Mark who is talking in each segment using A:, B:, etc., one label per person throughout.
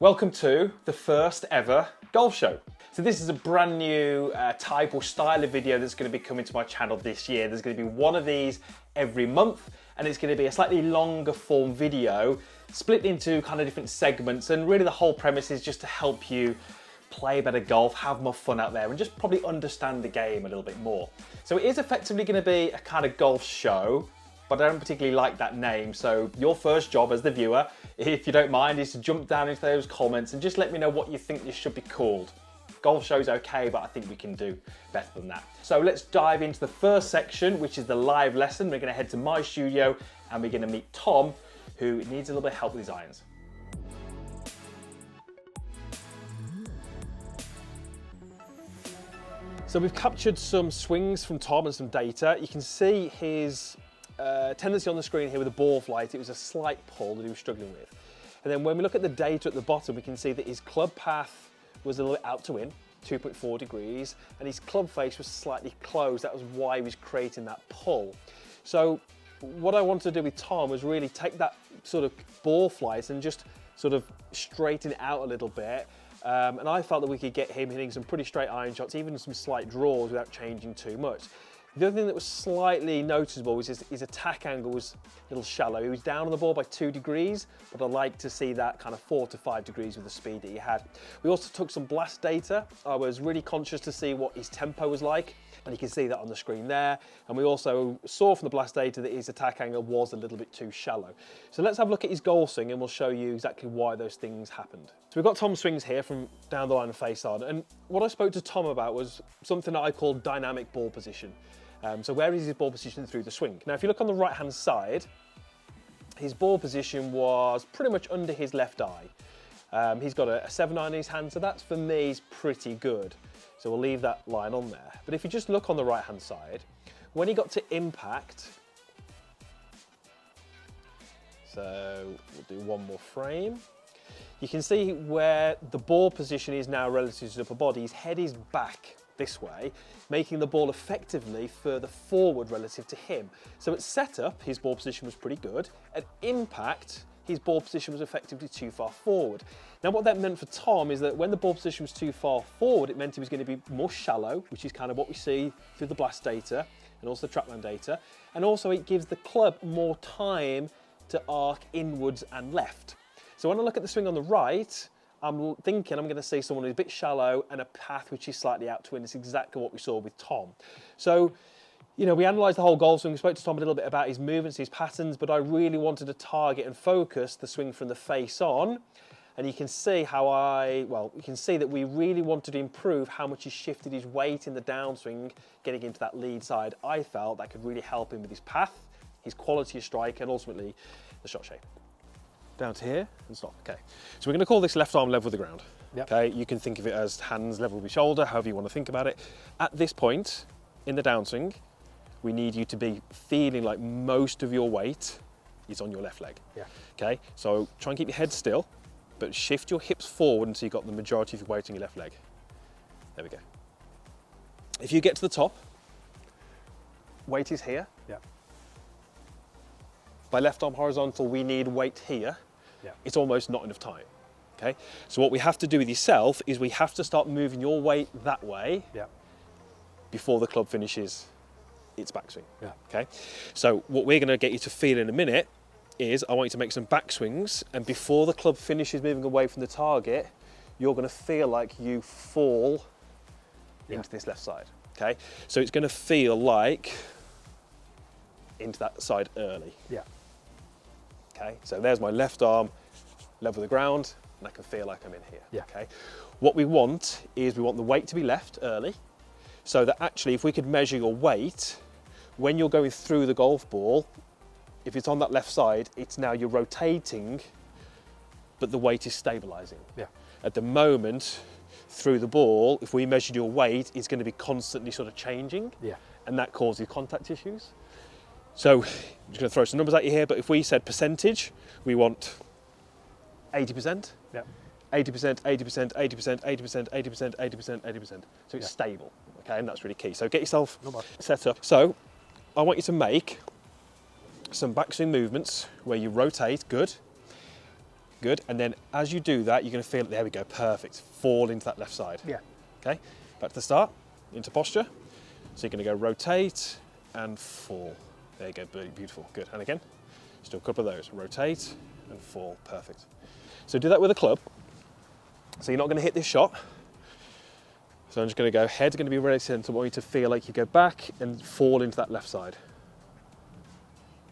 A: Welcome to the first ever golf show. So this is a brand new type or style of video that's going to be coming to my channel this year. There's going to be one of these every month, and it's going to be a slightly longer form video split into kind of different segments, and really the whole premise is just to help you play better golf, have more fun out there, and just probably understand the game a little bit more. So it is effectively going to be a kind of golf show, but I don't particularly like that name. So your first job as the viewer, if you don't mind, is to jump down into those comments and just let me know what you think this should be called. Golf show's okay, but I think we can do better than that. So let's dive into the first section, which is the live lesson. We're gonna head to my studio and we're gonna meet Tom, who needs a little bit of help with his irons. So we've captured some swings from Tom and some data. You can see his tendency on the screen here with the ball flight. It was a slight pull that he was struggling with. And then when we look at the data at the bottom, we can see that his club path was a little bit out to in, 2.4 degrees, and his club face was slightly closed. That was why he was creating that pull. So what I wanted to do with Tom was really take that sort of ball flight and just sort of straighten it out a little bit. And I felt that we could get him hitting some pretty straight iron shots, even some slight draws without changing too much. The other thing that was slightly noticeable was his attack angle was a little shallow. He was down on the ball by 2 degrees, but I'd like to see that kind of 4 to 5 degrees with the speed that he had. We also took some blast data. I was really conscious to see what his tempo was like, and you can see that on the screen there. And we also saw from the blast data that his attack angle was a little bit too shallow. So let's have a look at his golf swing and we'll show you exactly why those things happened. So we've got Tom's swings here from down the line and face on. And what I spoke to Tom about was something that I call dynamic ball position. So where is his ball position through the swing? Now, if you look on the right-hand side, his ball position was pretty much under his left eye. He's got a 7-iron in his hand, so that's, for me, is pretty good. So we'll leave that line on there. But if you just look on the right-hand side, when he got to impact, so we'll do one more frame, you can see where the ball position is now relative to his upper body. His head is back this way, making the ball effectively further forward relative to him. So at setup, his ball position was pretty good. At impact, his ball position was effectively too far forward. Now what that meant for Tom is that when the ball position was too far forward, it meant he was going to be more shallow, which is kind of what we see through the blast data and also the trackman data. And also it gives the club more time to arc inwards and left. So when I look at the swing on the right, I'm thinking I'm going to see someone who's a bit shallow and a path which is slightly out to in. It's exactly what we saw with Tom. So, you know, we analysed the whole golf swing. We spoke to Tom a little bit about his movements, his patterns, but I really wanted to target and focus the swing from the face on. And you can see you can see that we really wanted to improve how much he shifted his weight in the downswing, getting into that lead side. I felt that could really help him with his path, his quality of strike, and ultimately the shot shape. Down to here and stop. Okay, so we're going to call this left arm level with the ground. Yep. Okay, you can think of it as hands level with your shoulder, however you want to think about it. At this point in the downswing, we need you to be feeling like most of your weight is on your left leg. Yeah. Okay, so try and keep your head still, but shift your hips forward until you've got the majority of your weight on your left leg. There we go. If you get to the top, weight is here. Yeah. By left arm horizontal, we need weight here. Yeah. It's almost not enough time, okay? So what we have to do with yourself is we have to start moving your weight that way before the club finishes its backswing, okay? So what we're gonna get you to feel in a minute is I want you to make some backswings, and before the club finishes moving away from the target, you're gonna feel like you fall into this left side, okay? So it's gonna feel like into that side early. Yeah. Okay, so there's my left arm level with the ground, and I can feel like I'm in here. Yeah. Okay. What we want is we want the weight to be left early, so that actually if we could measure your weight, when you're going through the golf ball, if it's on that left side, it's now you're rotating, but the weight is stabilizing. Yeah. At the moment, through the ball, if we measured your weight, it's going to be constantly sort of changing, and that causes contact issues. So I'm just going to throw some numbers at you here, but if we said percentage, we want 80%, 80%, 80%, 80%, 80%, 80%, 80%, 80%. So it's stable, okay, and that's really key. So get yourself set up. So I want you to make some backswing movements where you rotate, good, good. And then as you do that, you're going to feel it. There we go, perfect. Fall into that left side.
B: Yeah.
A: Okay, back to the start, into posture. So you're going to go rotate and fall. There you go, beautiful, good. And again, just do a couple of those. Rotate and fall, perfect. So do that with a club. So you're not going to hit this shot. So I'm just going to go, head's going to be really centre. I want you to feel like you go back and fall into that left side.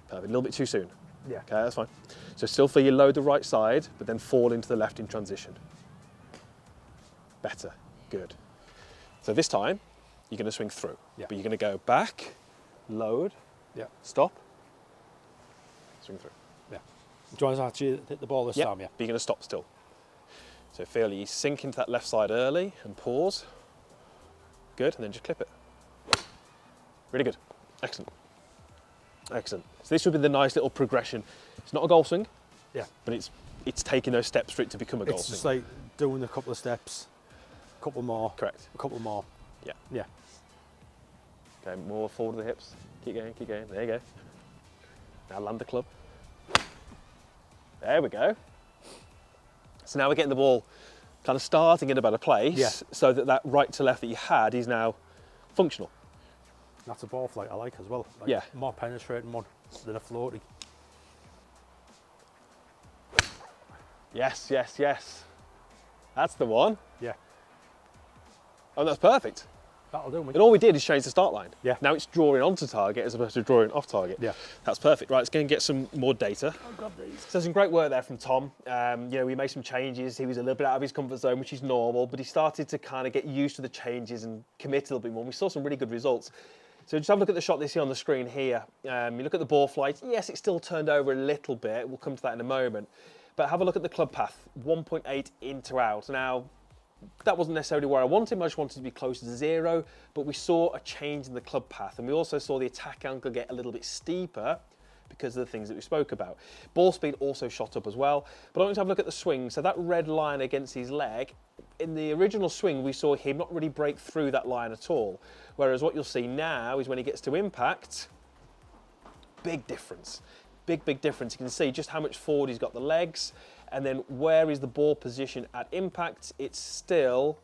A: Perfect, a little bit too soon.
B: Yeah.
A: Okay, that's fine. So still feel you load the right side, but then fall into the left in transition. Better, good. So this time, you're going to swing through.
B: Yeah.
A: But you're going to go back, load,
B: Yeah.
A: stop, swing through.
B: Yeah. Do you want to actually hit the ball this time? Yeah.
A: But you're going to stop still. So feel you sink into that left side early and pause. Good, and then just clip it. Really good. Excellent. Excellent. So this would be the nice little progression. It's not a golf swing,
B: Yeah.
A: but it's taking those steps for it to become a golf
B: It's just
A: swing.
B: like doing a couple of steps, a couple more.
A: Correct.
B: A couple more.
A: Yeah.
B: Yeah.
A: Okay, more forward of the hips. Keep going, keep going. There you go. Now land the club. There we go. So now we're getting the ball kind of starting in a better place, so that right to left that you had is now functional.
B: That's a ball flight I like as well. Like
A: Yeah.
B: More penetrating one than a floaty.
A: Yes, yes, yes. That's the one.
B: Yeah.
A: Oh, that's perfect.
B: That'll do me.
A: And all we did is change the start line.
B: Yeah.
A: Now it's drawing onto target as opposed to drawing off target.
B: Yeah.
A: That's perfect. Right, let's go and get some more data.
B: I've got these.
A: So some great work there from Tom. You know, we made some changes. He was a little bit out of his comfort zone, which is normal, but he started to kind of get used to the changes and commit a little bit more. We saw some really good results. So just have a look at the shot they see on the screen here. You look at the ball flight. Yes, it still turned over a little bit. We'll come to that in a moment. But have a look at the club path, 1.8 in to out. Now, that wasn't necessarily where I wanted him. I just wanted to be closer to 0, but we saw a change in the club path, and we also saw the attack angle get a little bit steeper because of the things that we spoke about. Ball speed also shot up as well. But I want to have a look at the swing. So that red line against his leg, in the original swing, we saw him not really break through that line at all. Whereas what you'll see now is when he gets to impact, big difference. Big difference. You can see just how much forward he's got the legs, and then where is the ball position at impact? It's still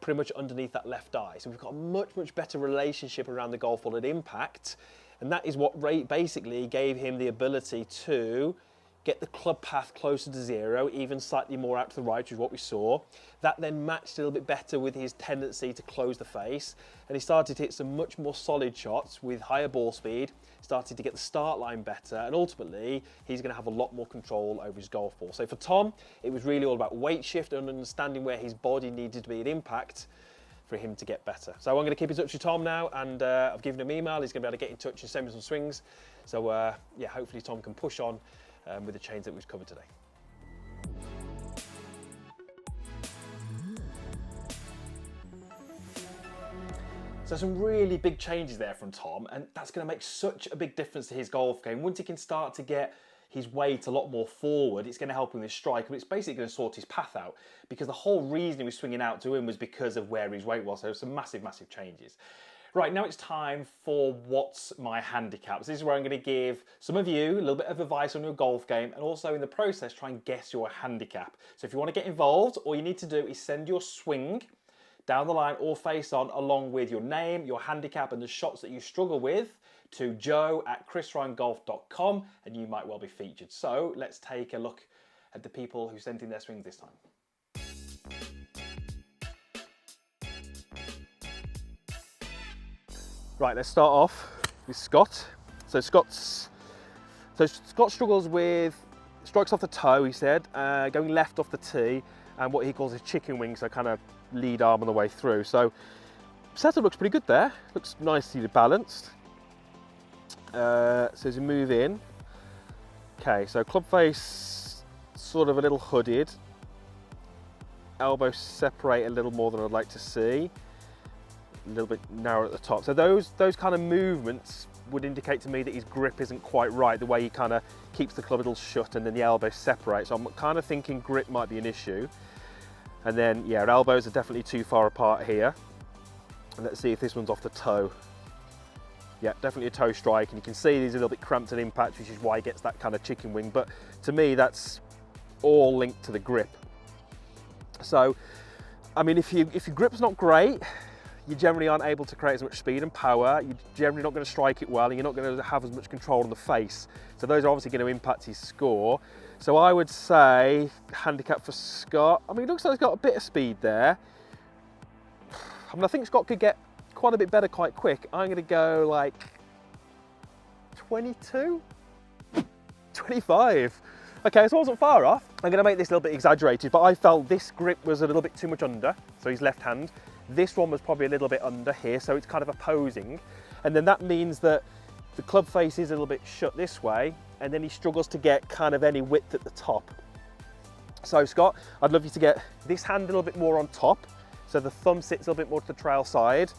A: pretty much underneath that left eye. So we've got a much better relationship around the golf ball at impact, and that is what basically gave him the ability to get the club path closer to 0, even slightly more out to the right, which is what we saw. That then matched a little bit better with his tendency to close the face, and he started to hit some much more solid shots with higher ball speed, started to get the start line better, and ultimately he's going to have a lot more control over his golf ball. So for Tom, it was really all about weight shift and understanding where his body needed to be at impact for him to get better. So I'm going to keep in touch with Tom now, and I've given him an email. He's going to be able to get in touch and send me some swings. So yeah, hopefully Tom can push on with the change that we've covered today. So some really big changes there from Tom, and that's going to make such a big difference to his golf game. Once he can start to get his weight a lot more forward, it's going to help him with his strike, but it's basically going to sort his path out, because the whole reason he was swinging out to him was because of where his weight was. So some massive changes. Right, now it's time for What's My Handicap. This is where I'm going to give some of you a little bit of advice on your golf game, and also in the process try and guess your handicap. So if you want to get involved, all you need to do is send your swing down the line or face on, along with your name, your handicap, and the shots that you struggle with, to joe@chrisryangolf.com, and you might well be featured. So let's take a look at the people who sent in their swings this time. Right, let's start off with Scott. So Scott struggles with strikes off the toe, he said, going left off the tee, and what he calls his chicken wing, so kind of lead arm on the way through. So setup looks pretty good there. Looks nicely balanced. So as you move in, okay, so club face sort of a little hooded. Elbows separate a little more than I'd like to see. A little bit narrow at the top. So those kind of movements would indicate to me that his grip isn't quite right, the way he kind of keeps the club a little shut and then the elbows separate. So I'm kind of thinking grip might be an issue. And then, yeah, elbows are definitely too far apart here. And let's see if this one's off the toe. Yeah, definitely a toe strike, and you can see he's a little bit cramped at impact, which is why he gets that kind of chicken wing. But to me, that's all linked to the grip. So, I mean, if your grip's not great, you generally aren't able to create as much speed and power. You're generally not going to strike it well, and you're not going to have as much control on the face. So those are obviously going to impact his score. So I would say handicap for Scott. I mean, it looks like he's got a bit of speed there. I mean, I think Scott could get quite a bit better quite quick. I'm going to go like 22, 25. Okay, so I wasn't far off. I'm going to make this a little bit exaggerated, but I felt this grip was a little bit too much under, so his left hand. This one was probably a little bit under here, so it's kind of opposing. And then that means that the club face is a little bit shut this way, and then he struggles to get kind of any width at the top. So Scott, I'd love you to get this hand a little bit more on top, so the thumb sits a little bit more to the trail side.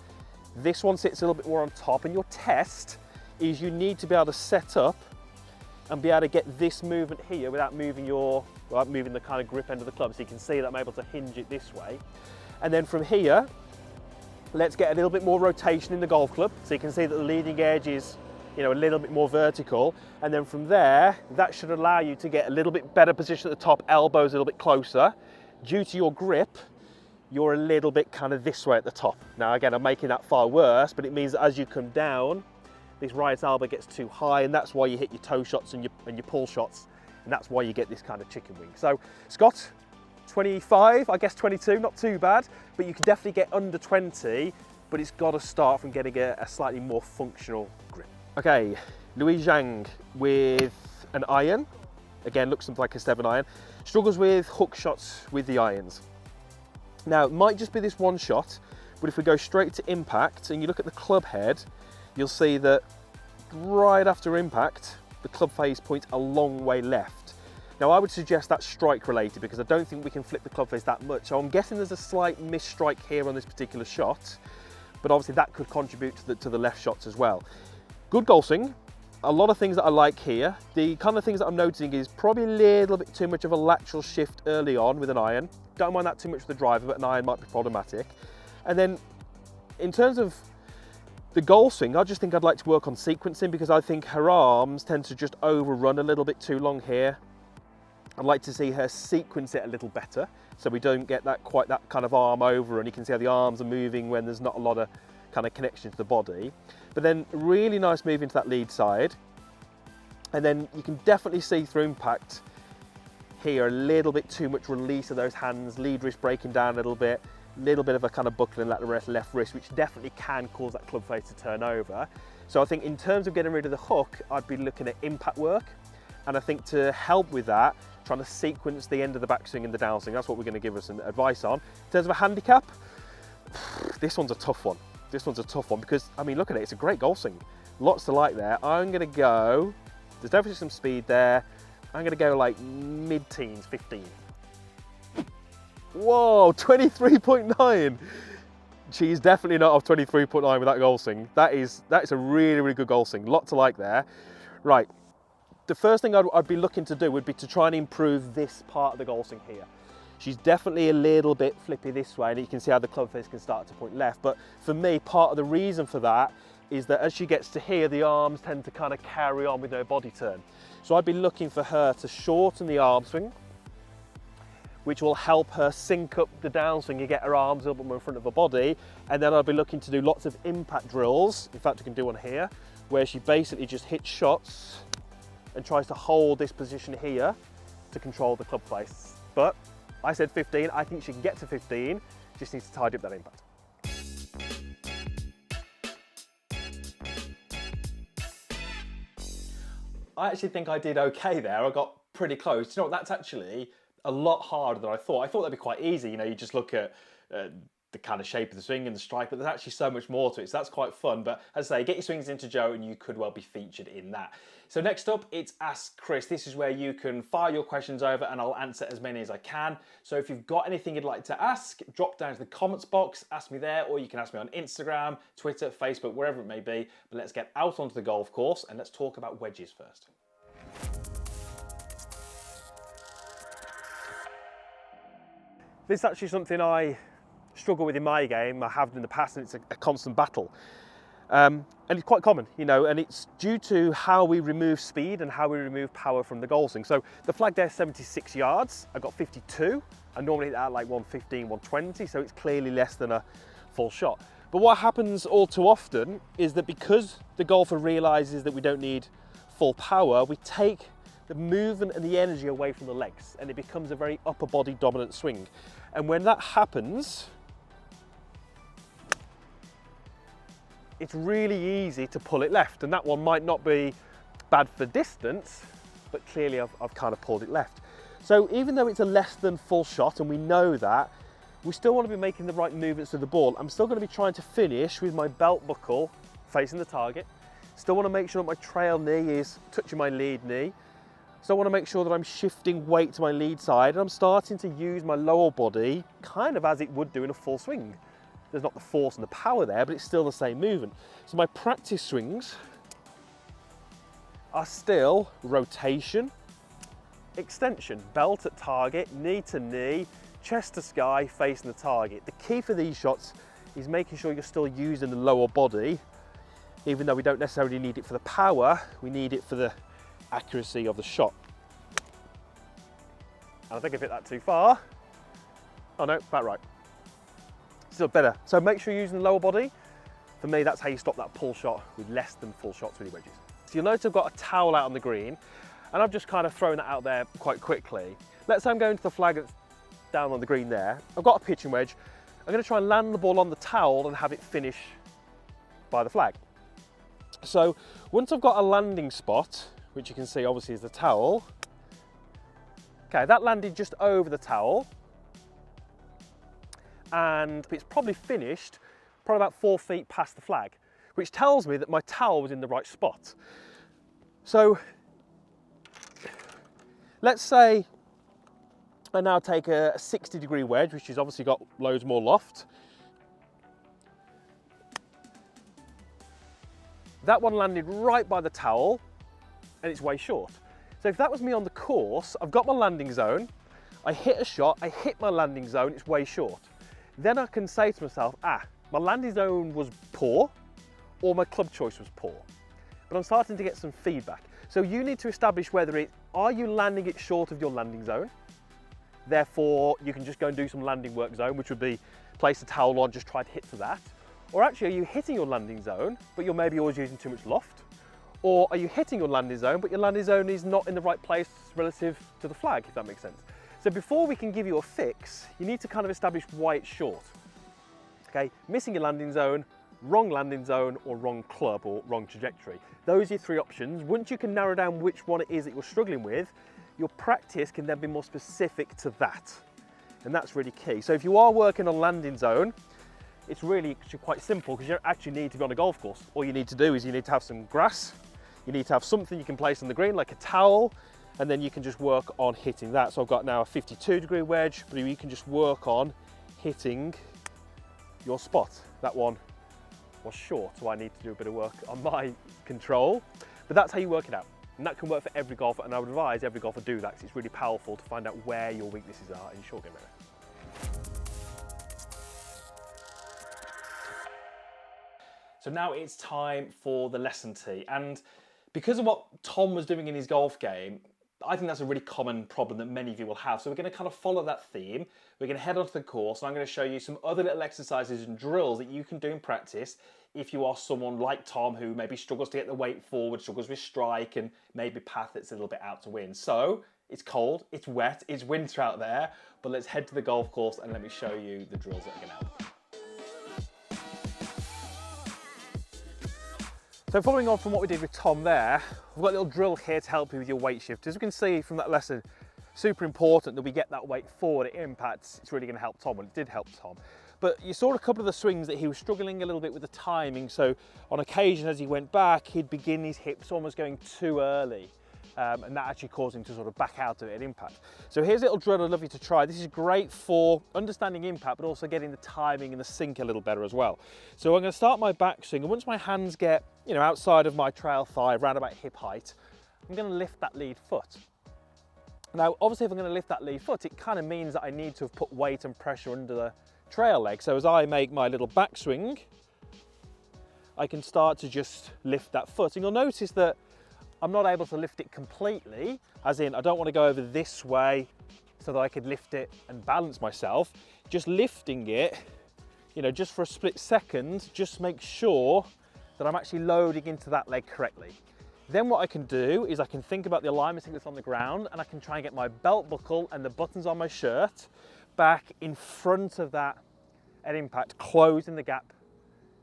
A: This one sits a little bit more on top, and your test is you need to be able to set up and be able to get this movement here without moving the kind of grip end of the club. So you can see that I'm able to hinge it this way. And then from here, let's get a little bit more rotation in the golf club. So you can see that the leading edge is, you know, a little bit more vertical. And then from there, that should allow you to get a little bit better position at the top, elbows a little bit closer. Due to your grip, you're a little bit kind of this way at the top. Now again, I'm making that far worse, but it means that as you come down, this right elbow gets too high, and that's why you hit your toe shots and your pull shots, and that's why you get this kind of chicken wing. So Scott, 25, I guess 22, not too bad, but you can definitely get under 20, but it's got to start from getting a slightly more functional grip. Okay, Louis Zhang with an iron. Again, looks like a 7 iron. Struggles with hook shots with the irons. Now, it might just be this one shot, but if we go straight to impact and you look at the club head, you'll see that right after impact, the club face points a long way left. Now, I would suggest that's strike related because I don't think we can flip the club face that much. So I'm guessing there's a slight miss strike here on this particular shot, but obviously that could contribute to the left shots as well. Good golf swing. A lot of things that I like here. The kind of things that I'm noticing is probably a little bit too much of a lateral shift early on with an iron. Don't mind that too much with the driver, but an iron might be problematic. And then in terms of the golf swing, I just think I'd like to work on sequencing because I think her arms tend to just overrun a little bit too long here. I'd like to see her sequence it a little better so we don't get quite that kind of arm over, and you can see how the arms are moving when there's not a lot of kind of connection to the body. But then really nice move into that lead side. And then you can definitely see through impact here a little bit too much release of those hands, lead wrist breaking down a little bit of a kind of buckling left wrist, which definitely can cause that club face to turn over. So I think in terms of getting rid of the hook, I'd be looking at impact work. And I think to help with that, trying to sequence the end of the backswing and the downswing, that's what we're going to give us some advice on. In terms of a handicap, this one's a tough one. This one's a tough one because, I mean, look at it, it's a great golf swing. Lots to like there. I'm going to go, there's definitely some speed there. I'm going to go like mid-teens, 15. Whoa, 23.9. She's definitely not off 23.9 with that golf swing. That is a really, really good golf swing. Lot to like there. Right, the first thing I'd be looking to do would be to try and improve this part of the golf swing here. She's definitely a little bit flippy this way, and you can see how the club face can start to point left. But for me, part of the reason for that is that as she gets to here, the arms tend to kind of carry on with no body turn. So I'd be looking for her to shorten the arm swing, which will help her sync up the downswing and get her arms a little bit more in front of her body. And then I'll be looking to do lots of impact drills. In fact, we can do one here, where she basically just hits shots and tries to hold this position here to control the club face. But I said 15, I think she can get to 15, just needs to tidy up that impact. I actually think I did okay there. I got pretty close. You know what, that's actually a lot harder than I thought. I thought that'd be quite easy. You know, you just look at the kind of shape of the swing and the strike, but there's actually so much more to it. So that's quite fun. But as I say, get your swings into Joe and you could well be featured in that. So next up, it's Ask Chris. This is where you can fire your questions over and I'll answer as many as I can. So if you've got anything you'd like to ask, drop down to the comments box, ask me there, or you can ask me on Instagram, Twitter, Facebook, wherever it may be. But let's get out onto the golf course and let's talk about wedges first. This is actually something I struggle with in my game. I have in the past, and it's a constant battle. And it's quite common, you know, and it's due to how we remove speed and how we remove power from the golf swing. So the flag there is 76 yards, I got 52. I normally hit that at like 115, 120, so it's clearly less than a full shot. But what happens all too often is that because the golfer realizes that we don't need full power, we take the movement and the energy away from the legs, and it becomes a very upper body dominant swing. And when that happens, it's really easy to pull it left, and that one might not be bad for distance, but clearly I've kind of pulled it left. So even though it's a less than full shot and we know that, we still want to be making the right movements to the ball. I'm still going to be trying to finish with my belt buckle facing the target. Still want to make sure that my trail knee is touching my lead knee. Still want to make sure that I'm shifting weight to my lead side, and I'm starting to use my lower body kind of as it would do in a full swing. There's not the force and the power there, but it's still the same movement. So my practice swings are still rotation, extension, belt at target, knee to knee, chest to sky, facing the target. The key for these shots is making sure you're still using the lower body, even though we don't necessarily need it for the power, we need it for the accuracy of the shot. And I think I've hit that too far. Oh no, about right. Still better. So make sure you're using the lower body. For me, that's how you stop that pull shot with less than full shots with your wedges. So you'll notice I've got a towel out on the green, and I've just kind of thrown that out there quite quickly. Let's say I'm going to the flag that's down on the green there. I've got a pitching wedge. I'm going to try and land the ball on the towel and have it finish by the flag. So once I've got a landing spot, which you can see obviously is the towel, okay, that landed just over the towel, and it's probably finished probably about 4 feet past the flag, which tells me that my towel was in the right spot. So let's say I now take a 60-degree wedge, which has obviously got loads more loft. That one landed right by the towel, and it's way short. So if that was me on the course, I've got my landing zone, I hit a shot, I hit my landing zone, it's way short. Then I can say to myself, my landing zone was poor, or my club choice was poor. But I'm starting to get some feedback. So you need to establish whether are you landing it short of your landing zone? Therefore, you can just go and do some landing work zone, which would be place the towel on, just try to hit to that. Or actually, are you hitting your landing zone, but you're maybe always using too much loft? Or are you hitting your landing zone, but your landing zone is not in the right place relative to the flag, if that makes sense? So before we can give you a fix, you need to kind of establish why it's short. Okay, missing your landing zone, or wrong club, or wrong trajectory. Those are your 3 options. Once you can narrow down which one it is that you're struggling with, your practice can then be more specific to that. And that's really key. So if you are working on landing zone, it's really quite simple, because you don't actually need to be on a golf course. All you need to do is you need to have some grass, you need to have something you can place on the green, like a towel, and then you can just work on hitting that. So I've got now a 52-degree wedge, but you can just work on hitting your spot. That one was short, so I need to do a bit of work on my control, but that's how you work it out. And that can work for every golfer, and I would advise every golfer do that, because it's really powerful to find out where your weaknesses are in short game area. So now it's time for the lesson tee, and because of what Tom was doing in his golf game, I think that's a really common problem that many of you will have. So we're going to kind of follow that theme. We're going to head onto the course, and I'm going to show you some other little exercises and drills that you can do in practice if you are someone like Tom who maybe struggles to get the weight forward, struggles with strike, and maybe path that's a little bit out to win. So it's cold, it's wet, it's winter out there, but let's head to the golf course and let me show you the drills that are going to help. So following on from what we did with Tom there, we've got a little drill here to help you with your weight shift. As you can see from that lesson, super important that we get that weight forward at impacts. It's really going to help Tom. Well, it did help Tom. But you saw a couple of the swings that he was struggling a little bit with the timing. So on occasion, as he went back, he'd begin his hips almost going too early. And that actually caused him to sort of back out of it at impact. So here's a little drill I'd love you to try. This is great for understanding impact, but also getting the timing and the sink a little better as well. So I'm going to start my backswing, and once my hands get, outside of my trail thigh, around about hip height, I'm going to lift that lead foot. Now, obviously, if I'm going to lift that lead foot, it kind of means that I need to have put weight and pressure under the trail leg. So as I make my little backswing, I can start to just lift that foot. And you'll notice that I'm not able to lift it completely, as in I don't want to go over this way so that I could lift it and balance myself. Just lifting it, you know, just for a split second, just make sure that I'm actually loading into that leg correctly. Then what I can do is I can think about the alignment stick that's on the ground, and I can try and get my belt buckle and the buttons on my shirt back in front of that at impact, closing the gap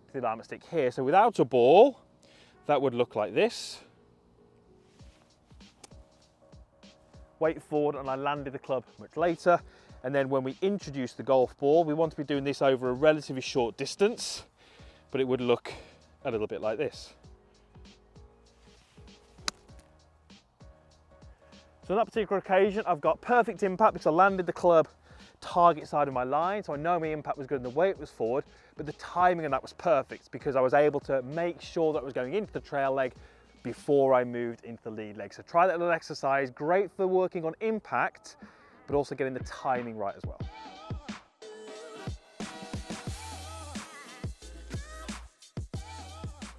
A: to the alignment stick here. So without a ball, that would look like this. Weight forward, and I landed the club much later. And then when we introduce the golf ball, we want to be doing this over a relatively short distance, but it would look a little bit like this. So on that particular occasion, I've got perfect impact because I landed the club target side of my line, so I know my impact was good and the weight was forward, but the timing of that was perfect because I was able to make sure that I was going into the trail leg before I moved into the lead leg. So try that little exercise, great for working on impact, but also getting the timing right as well.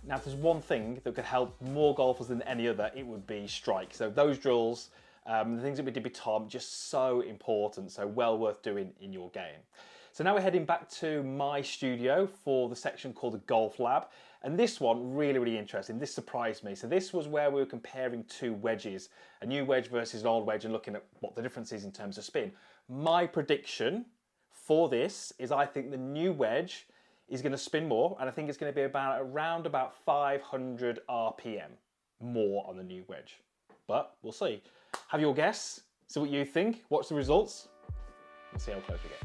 A: Now, if there's one thing that could help more golfers than any other, it would be strike. So those drills, the things that we did with Tom, just so important, so well worth doing in your game. So now we're heading back to my studio for the section called the Golf Lab. And this one, really interesting. This surprised me. So this was where we were comparing two wedges, a new wedge versus an old wedge, and looking at what the difference is in terms of spin. My prediction for this is I think the new wedge is going to spin more, and I think it's going to be around about 500 RPM more on the new wedge. But we'll see. Have your guess, see what you think, watch the results, and see how close we get.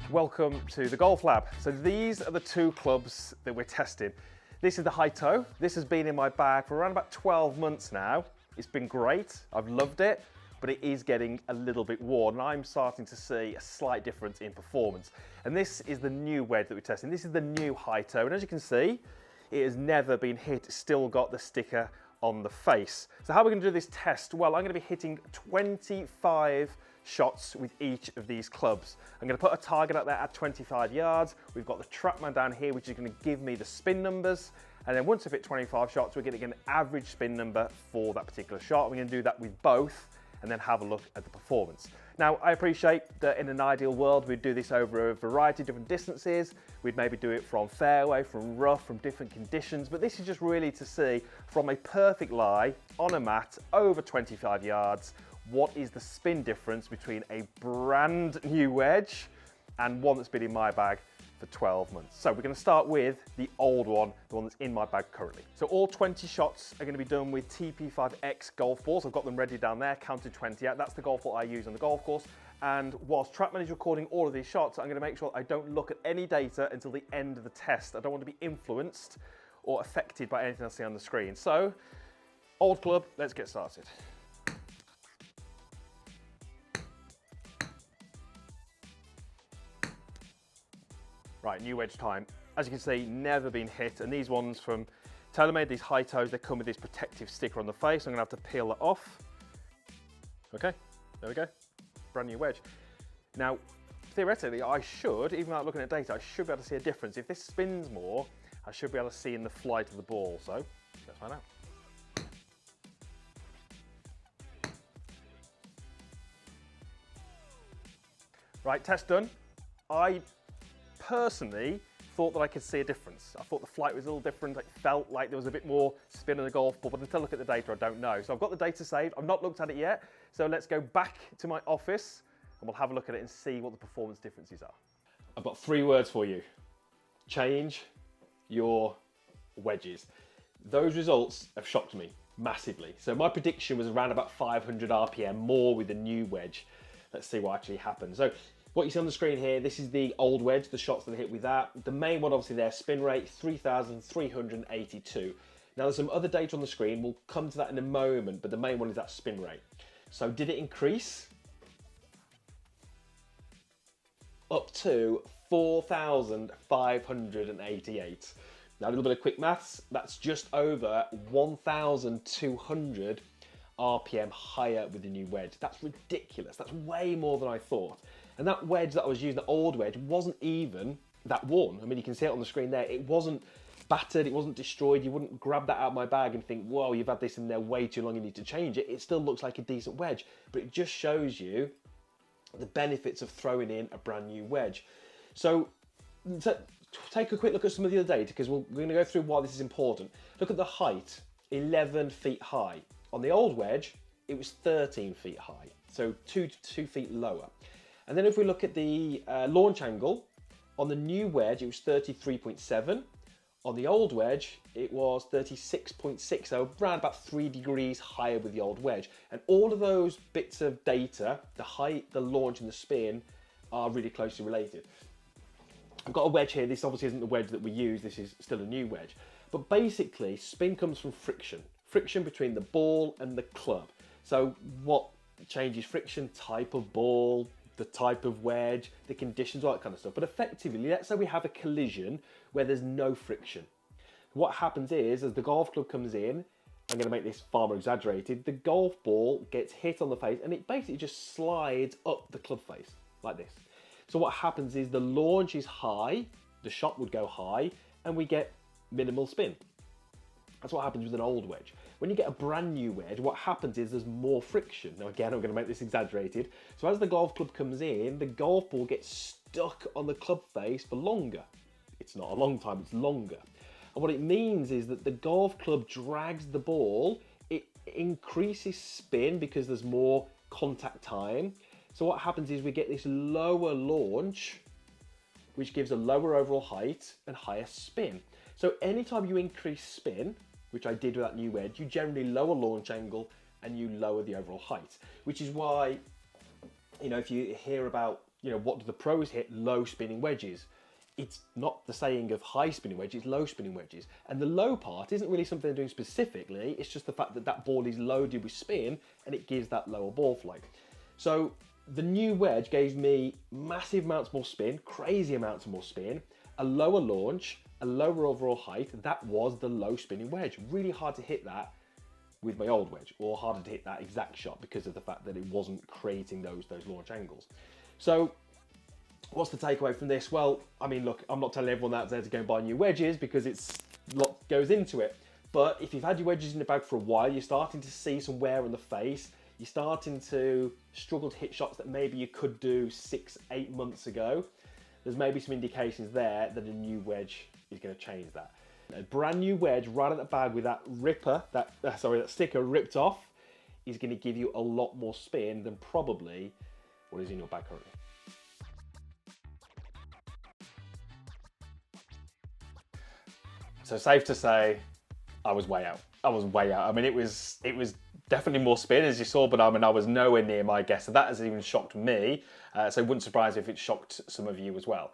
A: Welcome to the Golf Lab. So these are the two clubs that we're testing. This is the high toe. This has been in my bag for around about 12 months now. It's been great, I've loved it, but it is getting a little bit worn, and I'm starting to see a slight difference in performance. And this is the new wedge that we're testing. This is the new high toe, and as you can see, it has never been hit. It's still got the sticker on the face. So how are we going to do this test? Well, I'm going to be hitting 25 shots with each of these clubs. I'm going to put a target out there at 25 yards. We've got the TrackMan down here, which is going to give me the spin numbers. And then once I've hit 25 shots, we're going to get an average spin number for that particular shot. We're going to do that with both and then have a look at the performance. Now, I appreciate that in an ideal world, we'd do this over a variety of different distances. We'd maybe do it from fairway, from rough, from different conditions, but this is just really to see from a perfect lie on a mat over 25 yards, what is the spin difference between a brand new wedge and one that's been in my bag for 12 months. So we're going to start with the old one, the one that's in my bag currently. So all 20 shots are going to be done with TP5X golf balls. I've got them ready down there, counted 20 out. That's the golf ball I use on the golf course. And whilst TrackMan is recording all of these shots, I'm going to make sure I don't look at any data until the end of the test. I don't want to be influenced or affected by anything I see on the screen. So, old club, let's get started. Right, new wedge time. As you can see, never been hit. And these ones from TaylorMade, these high toes, they come with this protective sticker on the face. I'm gonna have to peel that off. Okay, there we go. Brand new wedge. Now, theoretically, I should, even without looking at data, I should be able to see a difference. If this spins more, I should be able to see in the flight of the ball. So, let's find out. Right, test done. I personally thought that I could see a difference. I thought the flight was a little different. It felt like there was a bit more spin on the golf ball, but until I look at the data, I don't know. So I've got the data saved. I've not looked at it yet. So let's go back to my office and we'll have a look at it and see what the performance differences are. I've got 3 words for you. Change your wedges. Those results have shocked me massively. So my prediction was around about 500 RPM more with the new wedge. Let's see what actually happened. So what you see on the screen here, this is the old wedge, the shots that I hit with that. The main one, obviously there, spin rate, 3,382. Now there's some other data on the screen, we'll come to that in a moment, but the main one is that spin rate. So did it increase? Up to 4,588. Now a little bit of quick maths, that's just over 1,200 RPM higher with the new wedge. That's ridiculous, that's way more than I thought. And that wedge that I was using, the old wedge, wasn't even that worn. I mean, you can see it on the screen there. It wasn't battered, it wasn't destroyed. You wouldn't grab that out of my bag and think, whoa, you've had this in there way too long, you need to change it. It still looks like a decent wedge, but it just shows you the benefits of throwing in a brand new wedge. So take a quick look at some of the other data, because we're going to go through why this is important. Look at the height, 11 feet high. On the old wedge, it was 13 feet high, so 2 feet lower. And then if we look at the launch angle, on the new wedge, it was 33.7. On the old wedge, it was 36.6, so around about 3 degrees higher with the old wedge. And all of those bits of data, the height, the launch, and the spin, are really closely related. I've got a wedge here. This obviously isn't the wedge that we use. This is still a new wedge. But basically, spin comes from friction. Friction between the ball and the club. So what changes friction? Type of ball, the type of wedge, the conditions, all that kind of stuff. But effectively, let's say we have a collision where there's no friction. What happens is, as the golf club comes in, I'm going to make this far more exaggerated, the golf ball gets hit on the face and it basically just slides up the club face like this. So what happens is the launch is high, the shot would go high, and we get minimal spin. That's what happens with an old wedge. When you get a brand new wedge, what happens is there's more friction. Now again, I'm going to make this exaggerated. So as the golf club comes in, the golf ball gets stuck on the club face for longer. It's not a long time, it's longer. And what it means is that the golf club drags the ball, it increases spin because there's more contact time. So what happens is we get this lower launch, which gives a lower overall height and higher spin. So anytime you increase spin, which I did with that new wedge, you generally lower launch angle and you lower the overall height, which is why, you know, if you hear about, you know, what do the pros hit? Low spinning wedges. It's not the saying of high spinning wedges, it's low spinning wedges. And the low part isn't really something they're doing specifically, it's just the fact that that ball is loaded with spin and it gives that lower ball flight. So the new wedge gave me massive amounts more spin, crazy amounts more spin, a lower launch, a lower overall height. That was the low spinning wedge. Really hard to hit that with my old wedge, or harder to hit that exact shot because of the fact that it wasn't creating those launch angles. So what's the takeaway from this? Well, I mean, look, I'm not telling everyone out there to go and buy new wedges because it's a lot goes into it. But if you've had your wedges in the bag for a while, you're starting to see some wear on the face. You're starting to struggle to hit shots that maybe you could do 6-8 months ago. There's maybe some indications there that a new wedge is going to change that. A brand new wedge right at the bag with that that sticker ripped off is going to give you a lot more spin than probably what is in your bag currently. So safe to say, I was way out. I was way out. I mean, it was definitely more spin, as you saw, but I mean, I was nowhere near my guess. So that has even shocked me. So it wouldn't surprise me if it shocked some of you as well.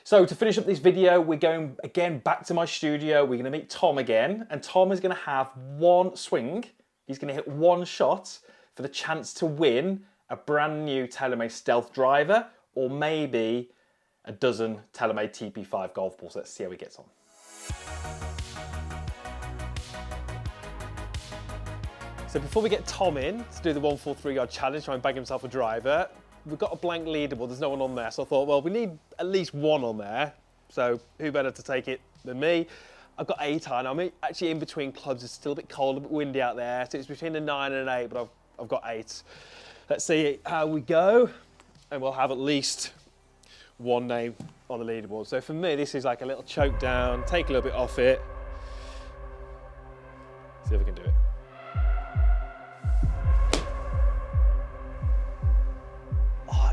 A: So to finish up this video, we're going again back to my studio. We're going to meet Tom again, and Tom is going to have one swing. He's going to hit one shot for the chance to win a brand new TaylorMade Stealth driver, or maybe a dozen TaylorMade TP5 golf balls. Let's see how he gets on. So before we get Tom in to do the 143 yard challenge, try and bag himself a driver, we've got a blank leaderboard, there's no one on there. So I thought, well, we need at least one on there. So who better to take it than me? I've got 8 iron. I'm actually in between clubs. It's still a bit cold, a bit windy out there. So it's between a 9 and an 8, but I've got 8. Let's see how we go. And we'll have at least one name on the leaderboard. So for me, this is like a little choke down, take a little bit off it. See if we can do it.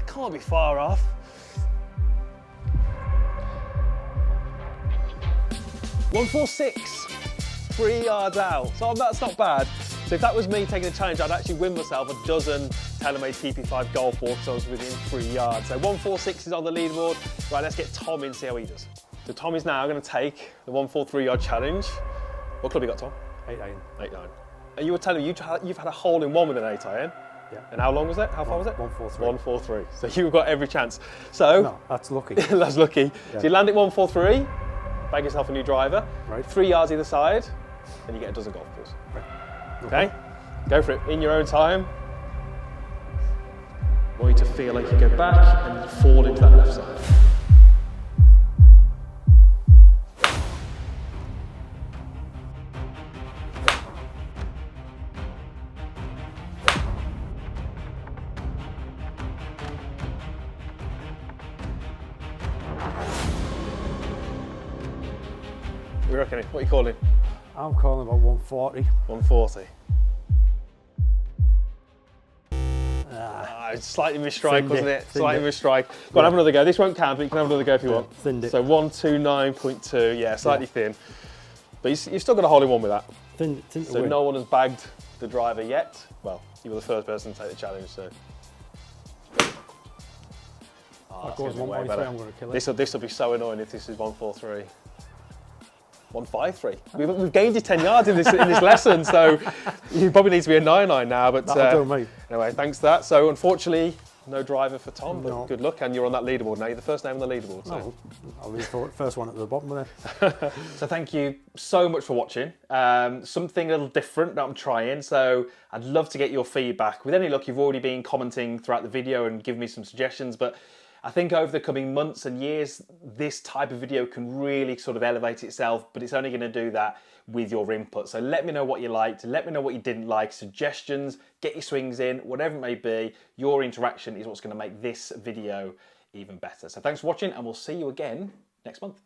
A: Can't be far off. .146, 3 yards out. So that's not bad. So if that was me taking the challenge, I'd actually win myself a dozen TaylorMade TP5 golf balls, so I was within 3 yards. So 146 is on the leaderboard. Right, let's get Tom in, see how he does. So Tom is now going to take the 143 yard challenge. What club you got, Tom?
B: 8 iron.
A: 8 iron. And you were telling me you've had a hole in one with an 8 iron.
B: Yeah.
A: And how long was that? How far was it?
B: 143.
A: 143. So you've got every chance. So
B: no, that's lucky.
A: That's lucky.
B: Yeah.
A: So you land at 143, bag yourself a new driver,
B: right.
A: 3 yards either side, and you get a dozen golf balls.
B: Right.
A: Okay? Go for it in your own time. I want you to feel like you go back and fall into that left side. What do you reckon? What are you calling?
B: I'm calling about 140.
A: 140.
B: Ah,
A: Slightly misstrike,
B: thinned
A: wasn't
B: it,
A: it? Slightly
B: thinned it.
A: misstrike. Go on, have another go. This won't count, but you can have another go if you want.
B: thinned it.
A: So 129.2, yeah, slightly thin. But you've still got a hole in one with that.
B: Thinned to
A: So
B: win.
A: no one has bagged the driver yet. Well, you were the first person to take the challenge, so. Oh,
B: That goes 1.3, I'm going to kill it.
A: This will be so annoying if this is 143. 153. We've gained you 10 yards in this lesson, so you probably need to be a 99 now. But
B: That'll do, mate.
A: anyway, thanks for that. So unfortunately, no driver for Tom, but
B: No.
A: good luck, and you're on that leaderboard now. You're the first name on the leaderboard. So.
B: No, I'll be the first one at the bottom of it.
A: So thank you so much for watching. Something a little different that I'm trying, so I'd love to get your feedback. With any luck, you've already been commenting throughout the video and giving me some suggestions, but I think over the coming months and years, this type of video can really sort of elevate itself, but it's only going to do that with your input. So let me know what you liked, let me know what you didn't like, suggestions, get your swings in, whatever it may be. Your interaction is what's going to make this video even better. So thanks for watching, and we'll see you again next month.